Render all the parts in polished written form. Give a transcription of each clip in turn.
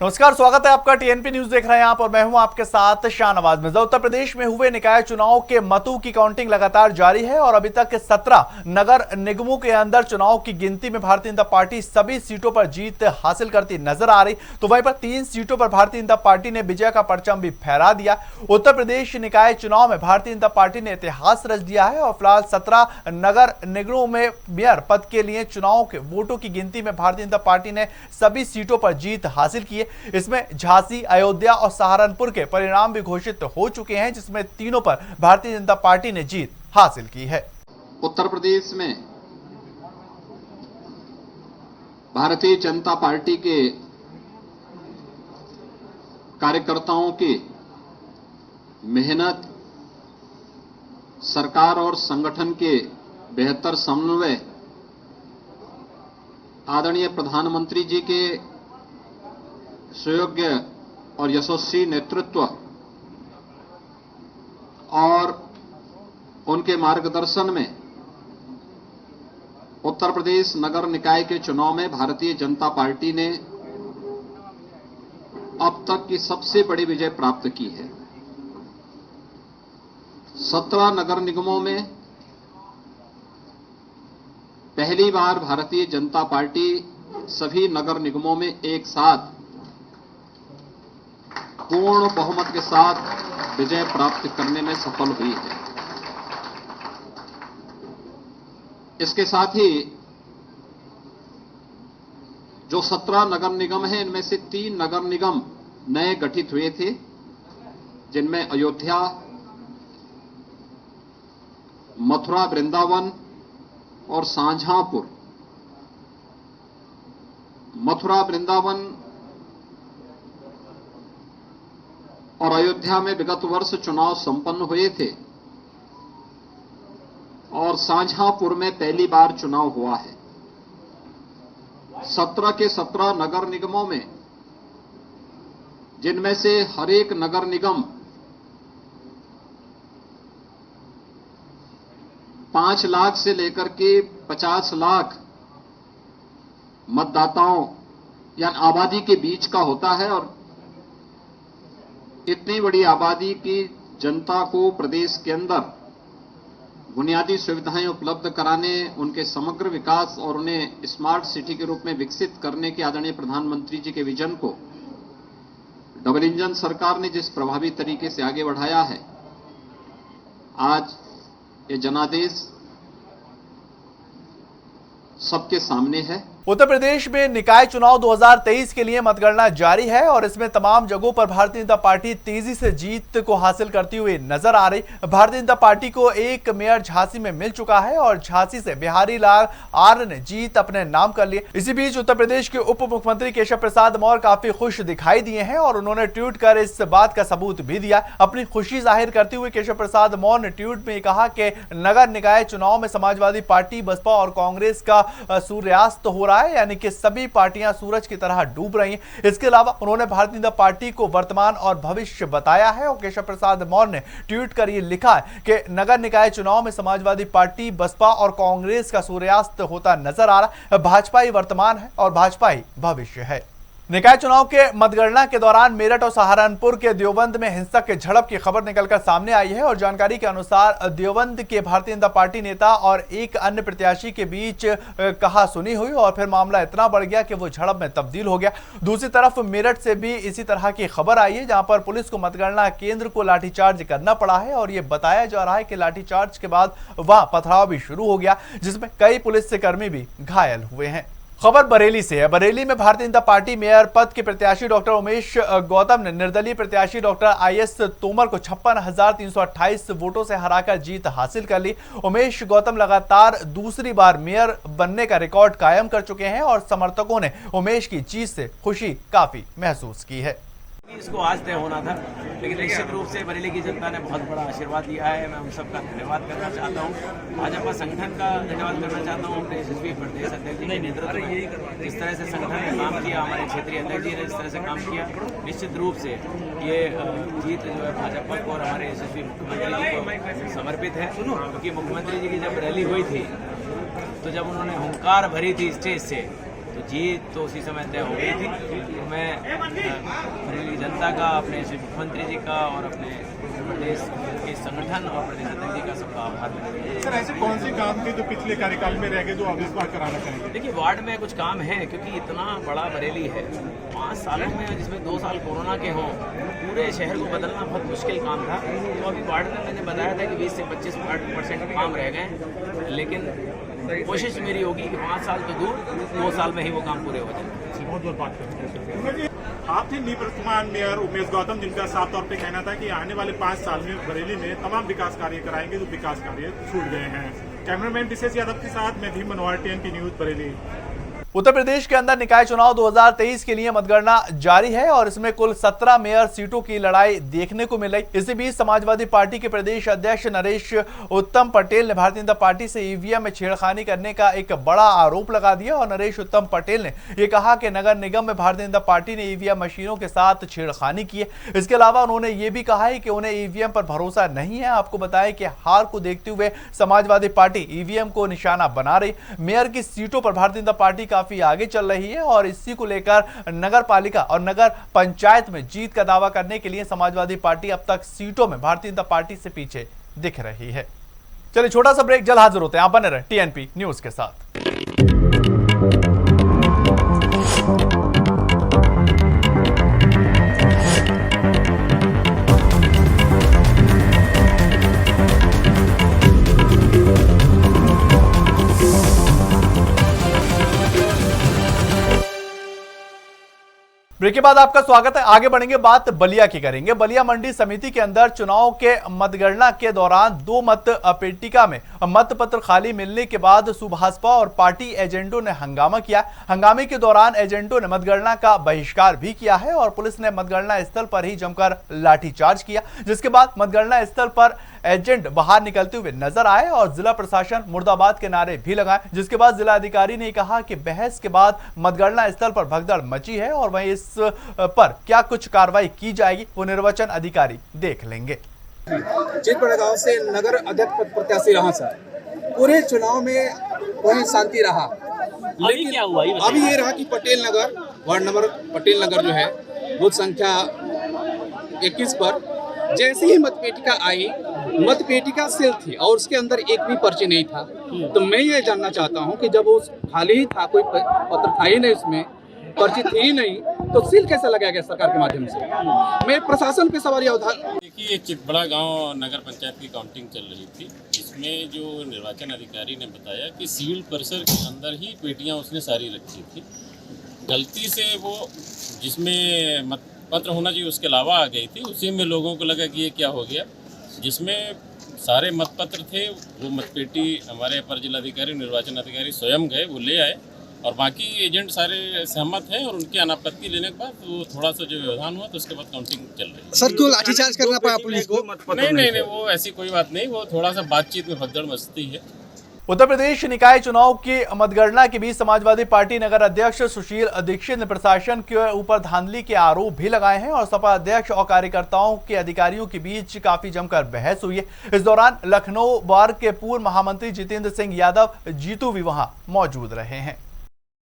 नमस्कार, स्वागत है आपका। टीएनपी न्यूज देख रहे हैं आप और मैं हूं आपके साथ शाहनवाज मिर्जा। उत्तर प्रदेश में हुए निकाय चुनाव के मतों की काउंटिंग लगातार जारी है और अभी तक 17 नगर निगमों के अंदर चुनाव की गिनती में भारतीय जनता पार्टी सभी सीटों पर जीत हासिल करती नजर आ रही। तो वहीं पर 3 सीटों पर भारतीय जनता पार्टी ने विजय का परचम भी फहरा दिया। उत्तर प्रदेश निकाय चुनाव में भारतीय जनता पार्टी ने इतिहास रच दिया है और फिलहाल 17 नगर निगमों में मेयर पद के लिए चुनाव के वोटों की गिनती में भारतीय जनता पार्टी ने सभी सीटों पर जीत हासिल की है। इसमें झांसी, अयोध्या और सहारनपुर के परिणाम भी घोषित हो चुके हैं, जिसमें तीनों पर भारतीय जनता पार्टी ने जीत हासिल की है। उत्तर प्रदेश में भारतीय जनता पार्टी के कार्यकर्ताओं की मेहनत, सरकार और संगठन के बेहतर समन्वय, आदरणीय प्रधानमंत्री जी के सुयोग्य और यशस्वी नेतृत्व और उनके मार्गदर्शन में उत्तर प्रदेश नगर निकाय के चुनाव में भारतीय जनता पार्टी ने अब तक की सबसे बड़ी विजय प्राप्त की है। 17 नगर निगमों में पहली बार भारतीय जनता पार्टी सभी नगर निगमों में एक साथ पूर्ण बहुमत के साथ विजय प्राप्त करने में सफल हुई है। इसके साथ ही जो 17 नगर निगम हैं, इनमें से 3 नगर निगम नए गठित हुए थे, जिनमें अयोध्या, मथुरा वृंदावन और शाहजहांपुर। मथुरा वृंदावन और अयोध्या में विगत वर्ष चुनाव संपन्न हुए थे और शाहजहांपुर में पहली बार चुनाव हुआ है। 17 के 17 नगर निगमों में, जिनमें से हर एक नगर निगम 5 लाख से लेकर के 50 लाख मतदाताओं या आबादी के बीच का होता है और इतनी बड़ी आबादी की जनता को प्रदेश के अंदर बुनियादी सुविधाएं उपलब्ध कराने, उनके समग्र विकास और उन्हें स्मार्ट सिटी के रूप में विकसित करने के आदरणीय प्रधानमंत्री जी के विजन को डबल इंजन सरकार ने जिस प्रभावी तरीके से आगे बढ़ाया है, आज ये जनादेश सबके सामने है। उत्तर प्रदेश में निकाय चुनाव 2023 के लिए मतगणना जारी है और इसमें तमाम जगहों पर भारतीय जनता पार्टी तेजी से जीत को हासिल करती हुई नजर आ रही। भारतीय जनता पार्टी को एक मेयर झांसी में मिल चुका है और झांसी से बिहारी लाल आर्य ने जीत अपने नाम कर ली। इसी बीच उत्तर प्रदेश के उप मुख्यमंत्री केशव प्रसाद मौर्य काफी खुश दिखाई दिए हैं और उन्होंने ट्वीट कर इस बात का सबूत भी दिया। अपनी खुशी जाहिर करते हुए केशव प्रसाद मौर्य ने ट्वीट में कहा कि नगर निकाय चुनाव में समाजवादी पार्टी, बसपा और कांग्रेस का सूर्यास्त हो रहा है, यानी कि सभी पार्टियां सूरज की तरह डूब रही हैं। इसके अलावा उन्होंने भारतीय जनता पार्टी को वर्तमान और भविष्य बताया है और केशव प्रसाद मौर्य ने ट्वीट कर यह लिखा है कि नगर निकाय चुनाव में समाजवादी पार्टी, बसपा और कांग्रेस का सूर्यास्त होता नजर आ रहा है। भाजपा ही वर्तमान है और भाजपा ही भविष्य है। निकाय चुनाव के मतगणना के दौरान मेरठ और सहारनपुर के देवबंद में हिंसक के झड़प की खबर निकलकर सामने आई है और जानकारी के अनुसार देवबंद के भारतीय जनता पार्टी नेता और एक अन्य प्रत्याशी के बीच कहासुनी हुई और फिर मामला इतना बढ़ गया कि वो झड़प में तब्दील हो गया। दूसरी तरफ मेरठ से भी इसी तरह की खबर आई है, जहां पर पुलिस को मतगणना केंद्र को लाठीचार्ज करना पड़ा है और ये बताया जा रहा है कि लाठीचार्ज के बाद वहां पथराव भी शुरू हो गया, जिसमें कई पुलिसकर्मी भी घायल हुए हैं। खबर बरेली से है। बरेली में भारतीय जनता पार्टी मेयर पद के प्रत्याशी डॉक्टर उमेश गौतम ने निर्दलीय प्रत्याशी डॉक्टर आईएस तोमर को 56,328 वोटों से हराकर जीत हासिल कर ली। उमेश गौतम लगातार दूसरी बार मेयर बनने का रिकॉर्ड कायम कर चुके हैं और समर्थकों ने उमेश की जीत से खुशी काफी महसूस की है। इसको आज तय होना था, लेकिन निश्चित रूप से बरेली की जनता ने बहुत बड़ा आशीर्वाद दिया है। मैं उन सबका धन्यवाद करना चाहता हूँ। भाजपा संगठन का धन्यवाद करना चाहता हूँ। अपने यशस्वी प्रदेश अध्यक्ष जी के नेतृत्व में जिस तरह से संगठन ने काम किया, हमारे क्षेत्रीय अध्यक्ष जी ने जिस तरह से काम किया, निश्चित रूप से ये जीत जो है भाजपा को और हमारे यशस्वी मुख्यमंत्री जी को समर्पित है। क्योंकि मुख्यमंत्री जी की जब रैली हुई थी तो जब उन्होंने हुंकार भरी थी स्टेज से, तो जीत तो उसी समय तय हो गई थी। तो मैं बरेली जनता का, अपने श्री मुख्यमंत्री जी का और अपने प्रदेश के संगठन और प्रदेश अध्यक्ष जी का सबका आभार व्यक्त करता हूं। सर, ऐसे कौन से काम थे जो पिछले कार्यकाल में रह गए जो अब इस बार कराना चाहेंगे? देखिए, वार्ड में कुछ काम है क्योंकि इतना बड़ा बरेली है, 5 सालों में जिसमें 2 साल कोरोना के हों, पूरे शहर को बदलना बहुत मुश्किल काम था। तो अभी वार्ड में मैंने बताया था कि 20 से 25% काम रह गए, लेकिन कोशिश मेरी होगी कि 5 साल तो दूर, 2 साल में ही वो काम पूरे हो जाए। बहुत बहुत बात करें। आप थे निवर्तमान मेयर उमेश गौतम, जिनका साफ तौर पे कहना था कि आने वाले 5 साल में बरेली में तमाम विकास कार्य कराएंगे जो विकास कार्य छूट गए हैं। कैमरामैन विशेष यादव के साथ मैं भीम मनवार, TNP न्यूज बरेली। उत्तर प्रदेश के अंदर निकाय चुनाव 2023 के लिए मतगणना जारी है और इसमें कुल 17 मेयर सीटों की लड़ाई देखने को मिल रही। इसी बीच समाजवादी पार्टी के प्रदेश अध्यक्ष नरेश उत्तम पटेल ने भारतीय जनता पार्टी से ईवीएम में छेड़खानी करने का एक बड़ा आरोप लगा दिया और नरेश उत्तम पटेल ने यह कहा कि नगर निगम में भारतीय जनता पार्टी ने ईवीएम मशीनों के साथ छेड़खानी की है। इसके अलावा उन्होंने ये भी कहा है कि उन्हें ईवीएम पर भरोसा नहीं है। आपको बताएं कि हार को देखते हुए समाजवादी पार्टी ईवीएम को निशाना बना रही। मेयर की सीटों पर भारतीय जनता पार्टी काफी आगे चल रही है और इसी को लेकर नगर पालिका और नगर पंचायत में जीत का दावा करने के लिए समाजवादी पार्टी अब तक सीटों में भारतीय जनता पार्टी से पीछे दिख रही है। चलिए छोटा सा ब्रेक, जल्द हाजिर होते हैं। आप बने रहे TNP न्यूज के साथ। ब्रेक के बाद आपका स्वागत है। आगे बढ़ेंगे, बात बलिया की करेंगे। बलिया मंडी समिति के अंदर चुनाव के मतगणना के दौरान 2 मत पेटिका में मतपत्र खाली मिलने के बाद सुभाषपा और पार्टी एजेंटों ने हंगामा किया। हंगामे के दौरान एजेंटों ने मतगणना का बहिष्कार भी किया है और पुलिस ने मतगणना स्थल पर ही जमकर लाठीचार्ज किया, जिसके बाद मतगणना स्थल पर एजेंट बाहर निकलते हुए नजर आए और जिला प्रशासन मुर्दाबाद के नारे भी लगाए, जिसके बाद जिला अधिकारी ने कहा कि बहस के बाद मतगणना स्थल पर भगदड़ मची है और वहीं इस पर क्या कुछ कार्रवाई की जाएगी वो निर्वाचन अधिकारी देख लेंगे। चितपड़ा गांव से नगर अध्यक्ष पद प्रत्याशी रहा सर। पूरे चुनाव में वही शांति रहा, लेकिन क्या हुआ अभी ये रहा कि पटेल नगर वार्ड नंबर पटेल नगर जो है बूथ संख्या 21 पर जैसे ही मतपेटिका आई, मतपेटिका सील थी और उसके अंदर एक भी पर्ची नहीं था। तो मैं ये जानना चाहता हूँ कि जब वो खाली ही था, कोई पत्र था ही नहीं, उसमें पर्ची थी ही नहीं, तो सील कैसे लगाया गया सरकार के माध्यम से? मैं प्रशासन पे सवाल देखिए, चितबड़ा गांव नगर पंचायत की काउंटिंग चल रही थी, जिसमें जो निर्वाचन अधिकारी ने बताया कि सील्ड परिसर के अंदर ही पेटियां उसने सारी रखी थी। गलती से वो जिसमें मतपत्र होना चाहिए उसके अलावा आ गई थी। उसी में लोगों को लगा कि ये क्या हो गया। जिसमें सारे मतपत्र थे वो मतपेटी हमारे अपर जिलाधिकारी निर्वाचन अधिकारी स्वयं गए, वो ले आए और बाकी एजेंट सारे सहमत हैं और उनकी अनापत्ति लेने के बाद वो थोड़ा सा जो व्यवधान हुआ तो उसके बाद काउंटिंग चल रही है। सर, क्यों लाठीचार्ज करना पड़ा पुलिस को? नहीं, वो ऐसी कोई बात नहीं, वो थोड़ा सा बातचीत में भगदड़ मचती है। उत्तर प्रदेश निकाय चुनाव की मतगणना के बीच समाजवादी पार्टी नगर अध्यक्ष सुशील दीक्षित ने प्रशासन के ऊपर धांधली के आरोप भी लगाए हैं और सपा अध्यक्ष और कार्यकर्ताओं के अधिकारियों के बीच काफी जमकर बहस हुई है। इस दौरान लखनऊ वार्ड के पूर्व महामंत्री जितेंद्र सिंह यादव जीतू भी वहां मौजूद रहे हैं।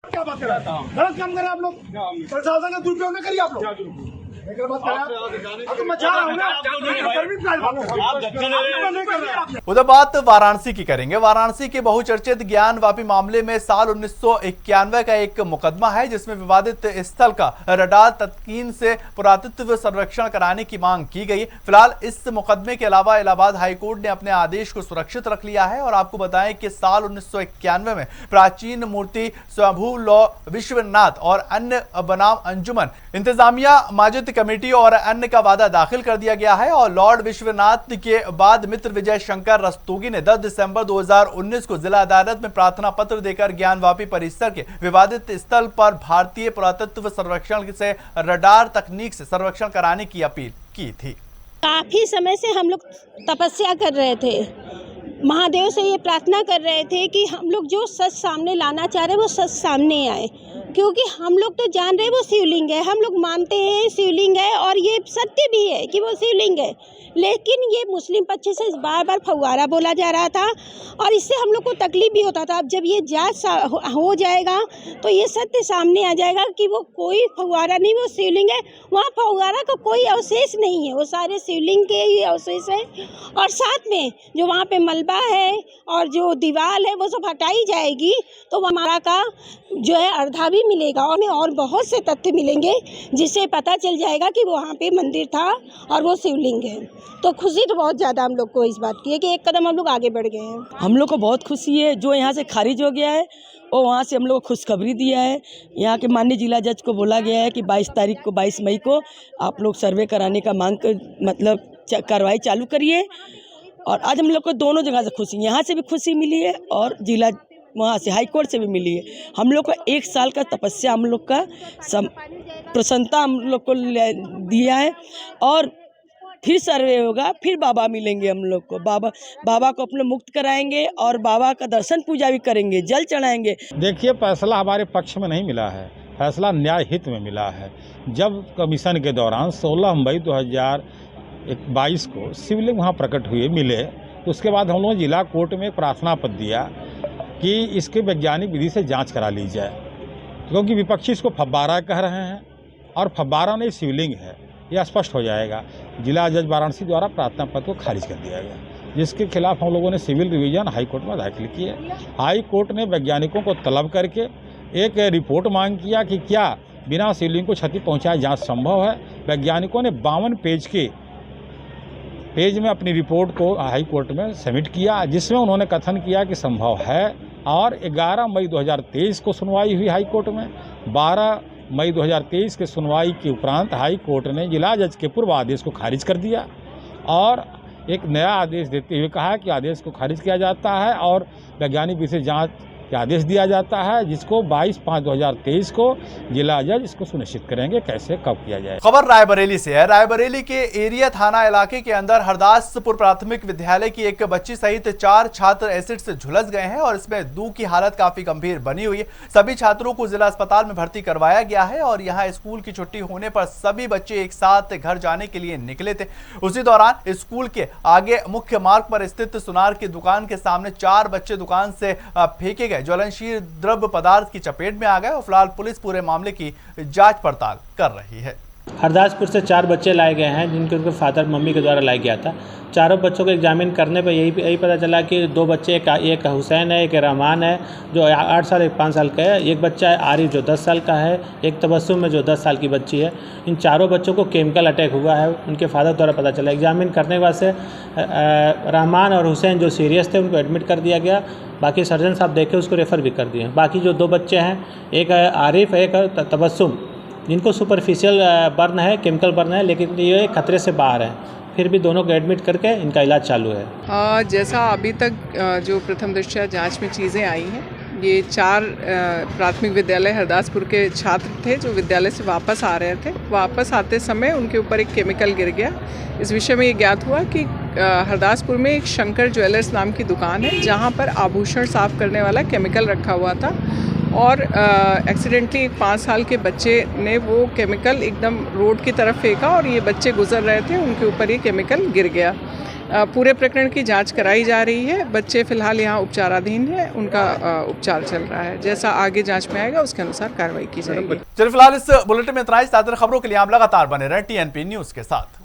क्या बात कर रहे हैं? गलत काम कर रहे हैं आप लोग, प्रशासन का दुरुपयोग न करिए आप लोग। उधर बात वाराणसी की करेंगे। वाराणसी के बहुचर्चित ज्ञान वापी मामले में साल 1991 का एक मुकदमा है, जिसमें विवादित स्थल का रडार तत्कीन से पुरातत्व सर्वेक्षण कराने की मांग की गई। फिलहाल इस मुकदमे के अलावा इलाहाबाद हाईकोर्ट ने अपने आदेश को सुरक्षित रख लिया है और आपको बताएं कि साल 1991 में प्राचीन मूर्ति स्वयंभू लॉ विश्वनाथ और अन्य बनाम अंजुमन इंतजामिया माजिद कमेटी और अन्य का वादा दाखिल कर दिया गया है और लॉर्ड विश्वनाथ के बाद मित्र विजय शंकर रस्तोगी ने 10 दिसंबर 2019 को जिला अदालत में प्रार्थना पत्र देकर ज्ञानवापी परिसर के विवादित स्थल पर भारतीय पुरातत्व सर्वेक्षण से रडार तकनीक से सर्वेक्षण कराने की अपील की थी। काफी समय से हम लोग तपस्या कर रहे थे, महादेव से ये प्रार्थना कर रहे थे कि हम लोग जो सच सामने लाना चाह रहे हैं वो सच सामने आए। क्योंकि हम लोग तो जान रहे हैं वो शिवलिंग है, हम लोग मानते हैं शिवलिंग है और ये सत्य भी है कि वो शिवलिंग है, लेकिन ये मुस्लिम पक्ष से बार बार फव्वारा बोला जा रहा था और इससे हम लोग को तकलीफ भी होता था। अब जब ये जांच हो जाएगा तो ये सत्य सामने आ जाएगा कि वो कोई फव्वारा नहीं, वो शिवलिंग है। वहाँ फव्वारा का कोई अवशेष नहीं है, वो सारे शिवलिंग के ही अवशेष है। और साथ में जो वहाँ पे मलबा है और जो दीवार है वो सब हटाई जाएगी तो हमारा का जो है अर्धा भी मिलेगा और हमें और बहुत से तथ्य मिलेंगे जिससे पता चल जाएगा कि वहाँ पे मंदिर था और वो शिवलिंग है। तो खुशी तो बहुत ज़्यादा हम लोग को इस बात की है कि एक कदम हम लोग आगे बढ़ गए हैं। हम लोग को बहुत खुशी है, जो यहाँ से खारिज हो गया है और वहाँ से हम लोग को खुशखबरी दिया है। यहाँ के माननीय जिला जज को बोला गया है कि 22 मई को आप लोग सर्वे कराने का मतलब कार्रवाई चालू करिए। और आज हम लोग को दोनों जगह से खुशी, यहाँ से भी खुशी मिली है और जिला वहाँ से हाई कोर्ट से भी मिली है। हम लोग को 1 साल का तपस्या हम लोग का प्रसन्नता हम लोग को दिया है और फिर सर्वे होगा, फिर बाबा मिलेंगे हम लोग को। बाबा को अपने मुक्त कराएंगे और बाबा का दर्शन पूजा भी करेंगे, जल चढ़ाएंगे। देखिए, फैसला हमारे पक्ष में नहीं मिला है, फैसला न्याय हित में मिला है। जब कमीशन के दौरान 16 मई 2022 को शिवलिंग वहाँ प्रकट हुए मिले, तो उसके बाद हम लोगों ने जिला कोर्ट में प्रार्थना पत्र दिया कि इसके वैज्ञानिक विधि से जांच करा ली जाए, क्योंकि विपक्षी इसको फव्वारा कह रहे हैं और फव्वारा नहीं शिवलिंग है, यह स्पष्ट हो जाएगा। जिला जज वाराणसी द्वारा प्रार्थना पत्र को खारिज कर दिया गया, जिसके खिलाफ हम लोगों ने सिविल रिवीजन हाई कोर्ट में दाखिल किए। हाई कोर्ट ने वैज्ञानिकों को तलब करके एक रिपोर्ट मांग किया कि क्या बिना शिवलिंग को क्षति पहुंचाए जांच संभव है। वैज्ञानिकों ने 52 पेज में अपनी रिपोर्ट को हाई कोर्ट में सबमिट किया, जिसमें उन्होंने कथन किया कि संभव है। और 11 मई 2023 को सुनवाई हुई हाई कोर्ट में। 12 मई 2023 के सुनवाई के उपरांत हाई कोर्ट ने जिला जज के पूर्व आदेश को खारिज कर दिया और एक नया आदेश देते हुए कहा कि आदेश को खारिज किया जाता है और वैज्ञानिक विधि से जांच का आदेश दिया जाता है, जिसको 22/5/2023 को जिला जज इसको सुनिश्चित करेंगे कैसे कब किया जाए। खबर रायबरेली से है। रायबरेली के एरिया थाना इलाके के अंदर हरदासपुर प्राथमिक विद्यालय की एक बच्ची सहित 4 छात्र एसिड से झुलस गए हैं और इसमें 2 की हालत काफी गंभीर बनी हुई है। सभी छात्रों को जिला अस्पताल में भर्ती करवाया गया है और यहाँ स्कूल की छुट्टी होने पर सभी बच्चे एक साथ घर जाने के लिए निकले थे। उसी दौरान स्कूल के आगे मुख्य मार्ग पर स्थित सुनार की दुकान के सामने 4 बच्चे दुकान से फेंके गए ज्वलनशील द्रव्य पदार्थ की चपेट में आ गए और फिलहाल पुलिस पूरे मामले की जांच पड़ताल कर रही है। हरदासपुर से 4 बच्चे लाए गए हैं, जिनके उनके फादर मम्मी के द्वारा लाया गया था। चारों बच्चों को एग्जामिन करने पर यही पता चला कि 2 बच्चे, एक हुसैन है, एक रहमान है जो 8 साल 5 साल का है, एक बच्चा है आरिफ जो 10 साल का है, एक तबस्सुम है जो 10 साल की बच्ची है। इन चारों बच्चों को केमिकल अटैक हुआ है, उनके फादर द्वारा पता चला। एग्जामिन करने के बाद से रहमान और हुसैन जो सीरियस थे उनको एडमिट कर दिया गया, बाकी सर्जन साहब देखे उसको रेफ़र भी कर दिए। बाकी जो 2 बच्चे हैं, एक है आरिफ, एक है तबस्सुम, जिनको सुपरफिशियल बर्न है, केमिकल बर्न है, लेकिन ये खतरे से बाहर है, फिर भी दोनों को एडमिट करके इनका इलाज चालू है। जैसा अभी तक जो प्रथम दृष्टया जांच में चीज़ें आई हैं, ये 4 प्राथमिक विद्यालय हरदासपुर के छात्र थे जो विद्यालय से वापस आ रहे थे। वापस आते समय उनके ऊपर एक केमिकल गिर गया। इस विषय में ये ज्ञात हुआ कि हरदासपुर में एक शंकर ज्वेलर्स नाम की दुकान है, जहाँ पर आभूषण साफ करने वाला केमिकल रखा हुआ था और एक्सीडेंटली एक 5 साल के बच्चे ने वो केमिकल एकदम रोड की तरफ फेंका और ये बच्चे गुजर रहे थे, उनके ऊपर ये केमिकल गिर गया। पूरे प्रकरण की जांच कराई जा रही है। बच्चे फिलहाल यहाँ उपचाराधीन हैं, उनका उपचार चल रहा है। जैसा आगे जांच में आएगा उसके अनुसार कार्रवाई की जाएगी। चलिए फिलहाल इस बुलेटिन में इतना ही। ज्यादा खबरों के लिए आप लगातार बने रहें TNP न्यूज के साथ।